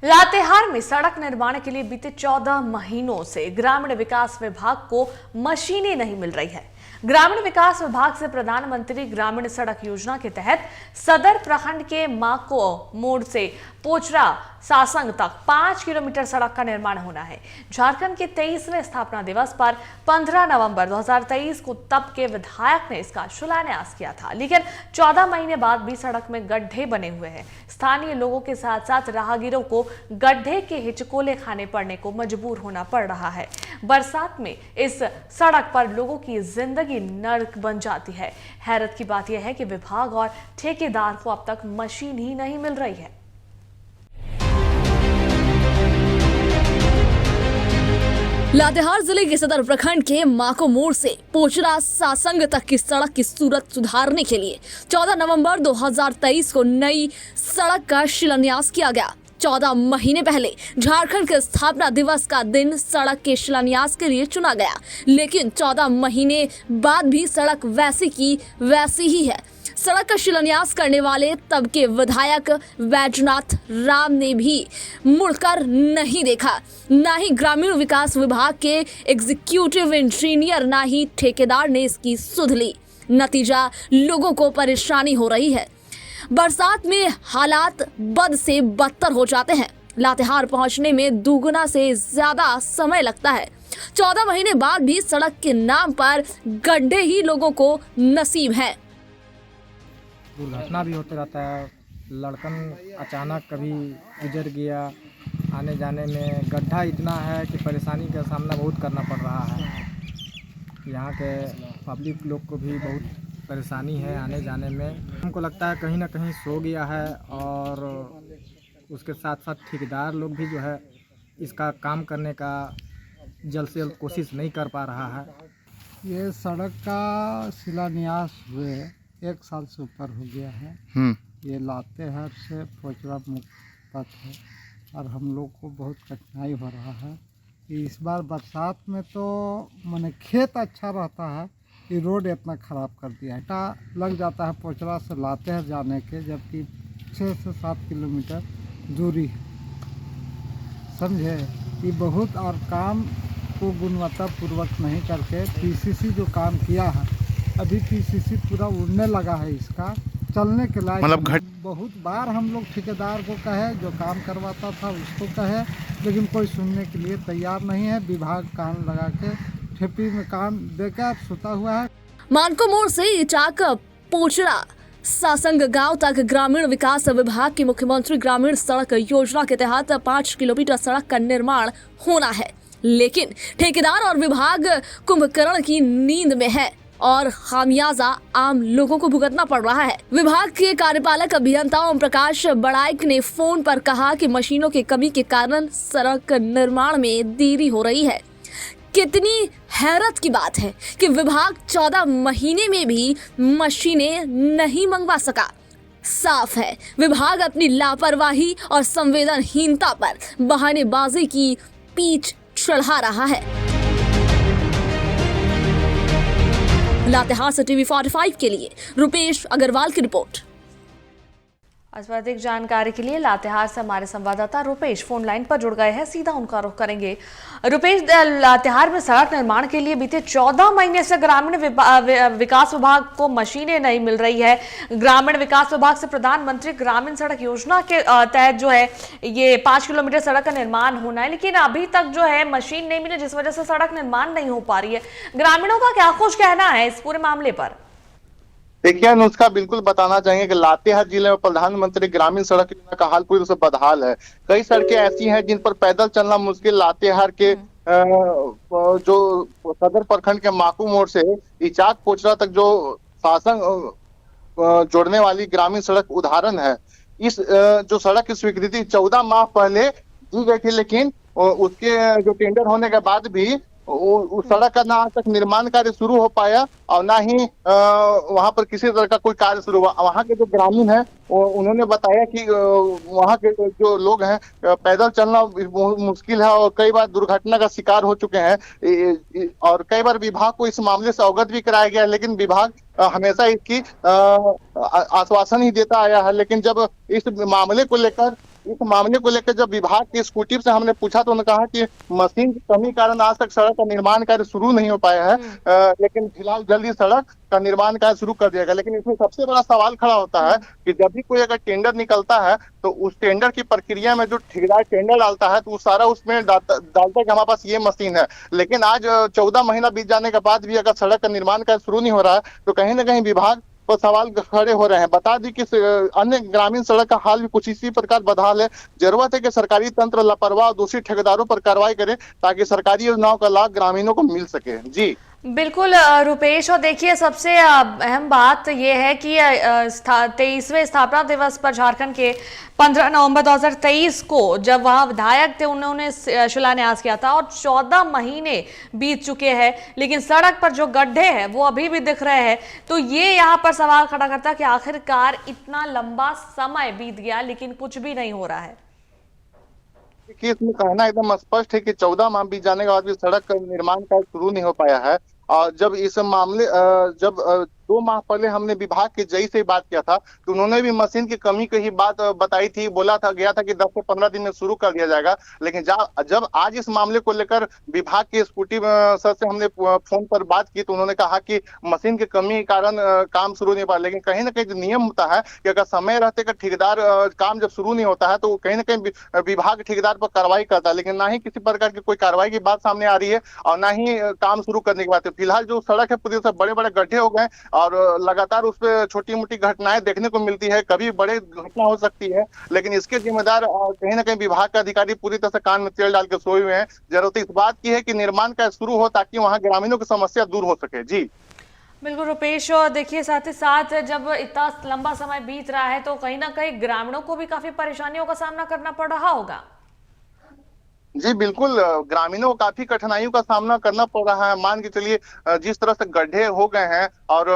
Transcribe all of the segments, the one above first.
लातेहार में सड़क निर्माण के लिए बीते 14 महीनों से ग्रामीण विकास विभाग को मशीनें नहीं मिल रही है। ग्रामीण विकास विभाग से प्रधानमंत्री ग्रामीण सड़क योजना के तहत सदर प्रखंड के माको मोड़ से पोचरा सासंग तक 5 किलोमीटर सड़क का निर्माण होना है। झारखंड के 23वें स्थापना दिवस पर 15 नवंबर 2023 को तब के विधायक ने इसका शिलान्यास किया था, लेकिन 14 महीने बाद भी सड़क में गड्ढे बने हुए हैं। स्थानीय लोगों के साथ साथ राहगीरों को गड्ढे के हिचकोले खाने पड़ने को मजबूर होना पड़ रहा है। बरसात में इस सड़क पर लोगों की जिंदगी नर्क बन जाती है। हैरत की बात यह है कि विभाग और ठेकेदार को अब तक मशीन ही नहीं मिल रही है। लातेहार जिले के सदर प्रखंड के माको मोड़ से पोचरा सासंग तक की सड़क की सूरत सुधारने के लिए 14 नवंबर 2023 को नई सड़क का शिलान्यास किया गया। 14 महीने पहले झारखंड के स्थापना दिवस का दिन सड़क के शिलान्यास के लिए चुना गया, लेकिन 14 महीने बाद भी सड़क वैसी की वैसी ही है। सड़क का शिलान्यास करने वाले तब के विधायक बैजनाथ राम ने भी मुड़कर नहीं देखा। ना ही ग्रामीण विकास विभाग के एग्जीक्यूटिव इंजीनियर, ना ही ठेकेदार ने इसकी सुध ली। नतीजा, लोगों को परेशानी हो रही है। बरसात में हालात बद से बदतर हो जाते हैं। लातेहार पहुंचने में दुगुना से ज्यादा समय लगता है। 14 महीने बाद भी सड़क के नाम पर गड्ढे ही लोगों को नसीब है। दुर्घटना भी होते रहता है। लड़कन अचानक कभी गुजर गया, आने जाने में गड्ढा इतना है कि परेशानी का सामना बहुत करना पड़ रहा है। यहाँ के पब्लिक लोग को भी बहुत परेशानी है आने जाने में। हमको लगता है कहीं ना कहीं सो गया है, और उसके साथ साथ ठेकेदार लोग भी जो है इसका काम करने का जल्द से जल्द कोशिश नहीं कर पा रहा है। ये सड़क का शिलान्यास हुए 1 साल से ऊपर हो गया है। ये लातेहार से पोचरा मुख्य पथ है और हम लोग को बहुत कठिनाई हो रहा है। इस बार बरसात में तो माने खेत अच्छा रहता है, ये रोड इतना ख़राब कर दिया है। लग जाता है पोचरा से लातेहार जाने के, जबकि 6 से 7 किलोमीटर दूरी है, समझे। ये बहुत और काम को गुणवत्तापूर्वक नहीं करके पीसीसी जो काम किया है, अभी पीसीसी पूरा उड़ने लगा है, इसका चलने के लायक मतलब बहुत बार हम लोग ठेकेदार को कहे, जो काम करवाता था उसको कहे, लेकिन कोई सुनने के लिए तैयार नहीं है। विभाग कान लगा के ठेपी में कान देकर सुता हुआ है। मानको मोड़ से इटाक पोचरा सासंग गांव तक ग्रामीण विकास विभाग की मुख्यमंत्री ग्रामीण सड़क योजना के तहत 5 किलोमीटर सड़क का निर्माण होना है, लेकिन ठेकेदार और विभाग कुंभकर्ण की नींद में है और खामियाजा आम लोगों को भुगतना पड़ रहा है। विभाग के कार्यपालक अभियंता ओम प्रकाश बड़ाइक ने फोन पर कहा कि मशीनों की कमी के कारण सड़क निर्माण में देरी हो रही है। कितनी हैरत की बात है कि विभाग 14 महीने में भी मशीनें नहीं मंगवा सका। साफ है, विभाग अपनी लापरवाही और संवेदनहीनता पर बहानेबाजी की पीठ चढ़ा रहा है। लातेहार से टीवी 45 के लिए रुपेश अग्रवाल की रिपोर्ट। इस पर अधिक जानकारी के लिए लातेहार से हमारे संवाददाता रुपेश फोन लाइन पर जुड़ गए हैं, सीधा उनका रुख करेंगे। रुपेश, लातेहार में सड़क निर्माण के लिए बीते 14 महीने से ग्रामीण विकास विभाग को मशीनें नहीं मिल रही है। ग्रामीण विकास विभाग से प्रधानमंत्री ग्रामीण सड़क योजना के तहत जो है ये 5 किलोमीटर सड़क का निर्माण होना है, लेकिन अभी तक जो है मशीन नहीं मिली, जिस वजह से सड़क निर्माण नहीं हो पा रही है। ग्रामीणों का क्या कुछ कहना है इस पूरे मामले पर? देखिए अनुष्का, बिल्कुल बताना चाहेंगे कि लातेहार जिले में प्रधानमंत्री ग्रामीण सड़क योजना का हाल पूरी तरह से बदहाल है। कई सड़कें ऐसी हैं जिन पर पैदल चलना मुश्किल। लातेहार के जो सदर प्रखंड के माकू मोड़ से इचाक पोचरा तक जो सासंग जोड़ने वाली ग्रामीण सड़क उदाहरण है। इस जो सड़क की स्वीकृति 14 माह पहले दी गई थी, लेकिन उसके जो टेंडर होने के बाद भी उस सड़क का ना आज तक निर्माण कार्य शुरू हो पाया और ना ही वहां पर किसी तरह का कोई कार्य शुरू हुआ। वहां के जो ग्रामीण हैं उन्होंने बताया कि वहां के जो लोग हैं पैदल चलना मुश्किल है और कई बार दुर्घटना का शिकार हो चुके हैं, और कई बार विभाग को इस मामले से अवगत भी कराया गया है, लेकिन विभाग हमेशा इसकी आश्वासन ही देता आया है। लेकिन जब इस मामले को लेकर इस मामले को लेकर जब विभाग के स्कूटी से हमने पूछा तो उन्होंने कहा कि मशीन की कमी कारण आज तक सड़क का निर्माण कार्य शुरू नहीं हो पाया है, लेकिन फिलहाल जल्दी सड़क का निर्माण कार्य शुरू कर दिया गया। लेकिन इसमें सबसे बड़ा सवाल खड़ा होता है कि जब भी कोई अगर टेंडर निकलता है तो उस टेंडर की प्रक्रिया में जो ठेकेदार टेंडर डालता है तो वो सारा उसमें डालता है कि हमारे पास ये मशीन है, लेकिन आज 14 महीना बीत जाने के बाद भी अगर सड़क का निर्माण कार्य शुरू नहीं हो रहा है तो कहीं ना कहीं विभाग पर सवाल खड़े हो रहे हैं। बता दी कि अन्य ग्रामीण सड़क का हाल भी कुछ इसी प्रकार बदहाल है। जरूरत है कि सरकारी तंत्र लापरवाह और दोषी ठेकेदारों पर कार्रवाई करे ताकि सरकारी योजनाओं का लाभ ग्रामीणों को मिल सके। जी बिल्कुल रुपेश, और देखिए सबसे अहम बात यह है कि 23वें स्थापना दिवस पर झारखंड के 15 नवंबर 2023 को जब वहां विधायक थे उन्होंने शिलान्यास किया था और 14 महीने बीत चुके हैं, लेकिन सड़क पर जो गड्ढे हैं वो अभी भी दिख रहे हैं। तो ये यहाँ पर सवाल खड़ा करता है कि आखिरकार इतना लंबा समय बीत गया लेकिन कुछ भी नहीं हो रहा है। देखिए, इसमें कहना एकदम स्पष्ट है कि 14 माह बीत जाने के बाद भी सड़क का निर्माण कार्य शुरू नहीं हो पाया है। और जब इस मामले जब 2 माह पहले हमने विभाग के जई से बात किया था तो उन्होंने भी मशीन की कमी की ही बात बताई थी, बोला था गया था कि 10 से 15 दिन में शुरू कर दिया जाएगा। लेकिन जब आज इस मामले को लेकर विभाग के स्कूटी सर से हमने फोन पर बात की तो उन्होंने कहा कि मशीन की कमी के कारण काम शुरू नहीं पाया। लेकिन कहीं ना कहीं जो नियम होता है कि अगर समय रहते का ठेकेदार काम जब शुरू नहीं होता है तो कहीं ना कहीं विभाग ठेकेदार पर कार्रवाई करता है, लेकिन ना ही किसी प्रकार की कोई कार्रवाई की बात सामने आ रही है और ना ही काम शुरू करने की बात है। फिलहाल जो सड़क है पूरी तरह बड़े बड़े गड्ढे हो गए और लगातार उस पर छोटी मोटी घटनाएं देखने को मिलती है, कभी बड़े घटना हो सकती है, लेकिन इसके जिम्मेदार कहीं ना कहीं विभाग के अधिकारी पूरी तरह से कान में तेल डाल के सोए हुए हैं। जरूरत इस बात की है कि निर्माण का शुरू हो ताकि वहां ग्रामीणों की समस्या दूर हो सके। जी बिल्कुल रुपेश, और देखिए साथ ही साथ जब इतना लंबा समय बीत रहा है तो कहीं ना कहीं ग्रामीणों को भी काफी परेशानियों का सामना करना पड़ रहा होगा। जी बिल्कुल, ग्रामीणों को काफी कठिनाइयों का सामना करना पड़ रहा है। मान के चलिए जिस तरह से गड्ढे हो गए हैं और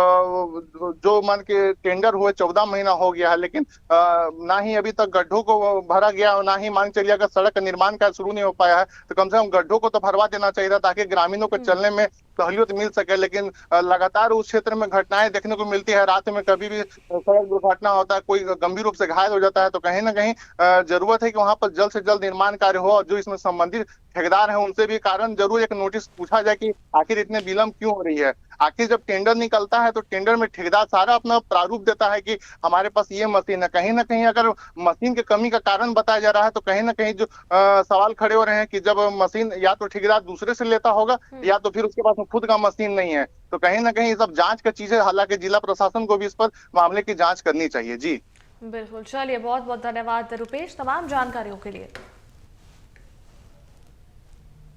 जो मान के टेंडर हुए 14 महीना हो गया है, लेकिन ना ही अभी तक गड्ढों को भरा गया और ना ही मान के चलिए अगर सड़क का निर्माण कार्य शुरू नहीं हो पाया है तो कम से कम गड्ढों को तो भरवा देना चाहिए था ताकि ग्रामीणों को चलने में सहूलियत मिल सके। लेकिन लगातार उस क्षेत्र में घटनाएं देखने को मिलती है। रात में कभी भी सड़क दुर्घटना होता है, कोई गंभीर रूप से घायल हो जाता है, तो कहीं ना कहीं जरूरत है कि वहां पर जल्द से जल्द निर्माण कार्य हो और जो इसमें संबंधित ठेकेदार हैं उनसे भी कारण जरूर एक नोटिस पूछा जाए कि आखिर इतने विलंब क्यों हो रही है। आखिर जब टेंडर निकलता है तो टेंडर में ठेकेदार सारा अपना प्रारूप देता है कि हमारे पास ये मशीन है। कहीं ना कहीं अगर मशीन की कमी का कारण बताया जा रहा है तो कहीं ना कहीं जो सवाल खड़े हो रहे हैं कि जब मशीन या तो ठेकेदार दूसरे से लेता होगा या तो फिर उसके पास खुद का मशीन नहीं है, तो कहीं ना कहीं सब जांच का चीज है। हालांकि जिला प्रशासन को भी इस पर मामले की जांच करनी चाहिए। जी बिल्कुल, चलिए बहुत बहुत धन्यवाद रुपेश तमाम जानकारियों के लिए।